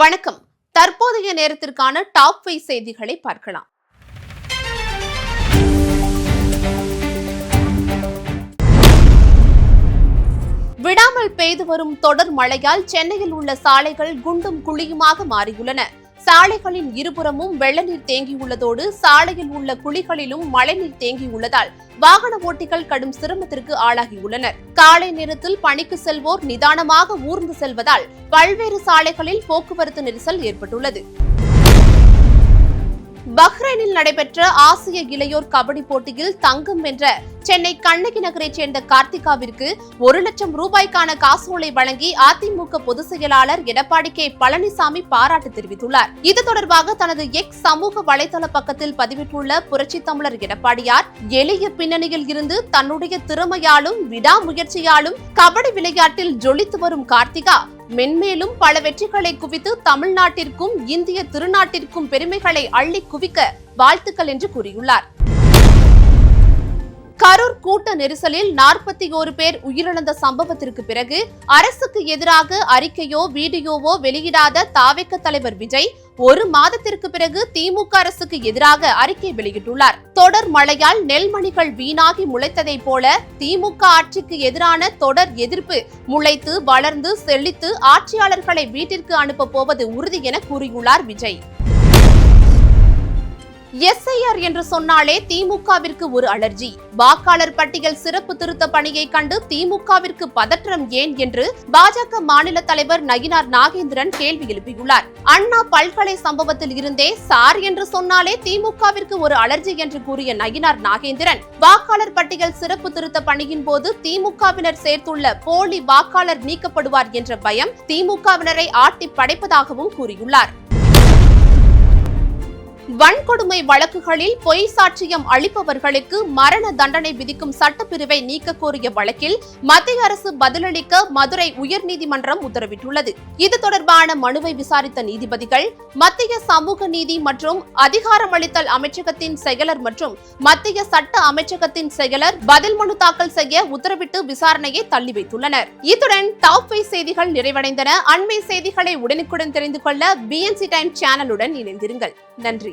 வணக்கம். தற்போதைய நேரத்திற்கான டாப் 5 செய்திகளை பார்க்கலாம். விடாமல் பெய்து வரும் தொடர் மழையால் சென்னையில் உள்ள சாலைகள் குண்டும் குழியுமாக மாறியுள்ளன. சாலைகளின் இருபுறமும் வெள்ள நீர் தேங்கியுள்ளதோடு சாலையில் உள்ள குழிகளிலும் மழைநீர் தேங்கியுள்ளதால் வாகன ஓட்டிகள் கடும் சிரமத்திற்கு ஆளாகியுள்ளனர். காலை நேரத்தில் பணிக்கு செல்வோர் நிதானமாக ஊர்ந்து செல்வதால் பல்வேறு சாலைகளில் போக்குவரத்து நெரிசல் ஏற்பட்டுள்ளது. பஹ்ரைனில் நடைபெற்ற ஆசிய இளையோர் கபடி போட்டியில் தங்கம் வென்ற சென்னை கண்ணகி நகரைச் சேர்ந்த கார்த்திகாவிற்கு 1 லட்சம் ரூபாய்க்கான காசோலை வழங்கி அதிமுக பொதுச் செயலாளர் எடப்பாடி கே பழனிசாமி பாராட்டு தெரிவித்துள்ளார். இது தொடர்பாக தனது எக்ஸ் சமூக வலைதள பக்கத்தில் பதிவிட்டுள்ள புரட்சித் தமிழர் எடப்பாடியார், எளிய பின்னணியில் இருந்து தன்னுடைய திறமையாலும் விடாமுயற்சியாலும் கபடி விளையாட்டில் ஜொலித்து வரும் கார்த்திகா மென்மேலும் பல வெற்றிகளை குவித்து தமிழ்நாட்டிற்கும் இந்திய திருநாட்டிற்கும் பெருமைகளை அள்ளி குவிக்க வாழ்த்துக்கள் என்று கூறியுள்ளார். கரூர் கூட்ட நெரிசலில் 41 பேர் உயிரிழந்த சம்பவத்திற்கு பிறகு அரசுக்கு எதிராக அறிக்கையோ வீடியோவோ வெளியிடாத தாவேக தலைவர் விஜய் 1 மாதத்திற்கு பிறகு திமுக அரசுக்கு எதிராக அறிக்கை வெளியிட்டுள்ளார். தொடர் மழையால் நெல்மணிகள் வீணாகி முளைத்ததை போல திமுக ஆட்சிக்கு எதிரான தொடர் எதிர்ப்பு முளைத்து வளர்ந்து செழித்து ஆட்சியாளர்களை வீட்டிற்கு அனுப்ப போவது உறுதி என கூறியுள்ளார் விஜய். எஸ்ஐஆர் என்று சொன்னாலே திமுகவிற்கு ஒரு அலர்ஜி. வாக்காளர் பட்டியல் சிறப்பு திருத்த பணியை கண்டு திமுகவிற்கு பதற்றம் ஏன் என்று பாஜக மாநில தலைவர் நயினார் நாகேந்திரன் கேள்வி எழுப்பியுள்ளார். அண்ணா பல்கலை சம்பவத்தில் இருந்தே சார் என்று சொன்னாலே திமுகவிற்கு ஒரு அலர்ஜி என்று கூறிய நயினார் நாகேந்திரன், வாக்காளர் பட்டியல் சிறப்பு திருத்த பணியின் போது திமுகவினர் சேர்த்துள்ள போலி வாக்காளர் நீக்கப்படுவார் என்ற பயம் திமுகவினரை ஆட்டி படைப்பதாகவும் கூறியுள்ளார். வன்கொடுமை வழக்குகளில் பொய் சாட்சியம் அளிப்பவர்களுக்கு மரண தண்டனை விதிக்கும் சட்டப்பிரிவை நீக்க கோரிய வழக்கில் மத்திய அரசு பதிலளிக்க மதுரை உயர்நீதிமன்றம் உத்தரவிட்டுள்ளது. இது தொடர்பான மனுவை விசாரித்த நீதிபதிகள் மத்திய சமூக நீதி மற்றும் அதிகாரமளித்தல் அமைச்சகத்தின் செயலர் மற்றும் மத்திய சட்ட அமைச்சகத்தின் செயலர் பதில் மனு தாக்கல் செய்ய உத்தரவிட்டு விசாரணையை தள்ளி வைத்துள்ளனர். இத்துடன் டாப் 5 செய்திகள் நிறைவடைந்தன. அண்மை செய்திகளை உடனுக்குடன் தெரிந்து கொள்ள BNC டைம் சேனலுடன் இணைந்திருங்கள். நன்றி.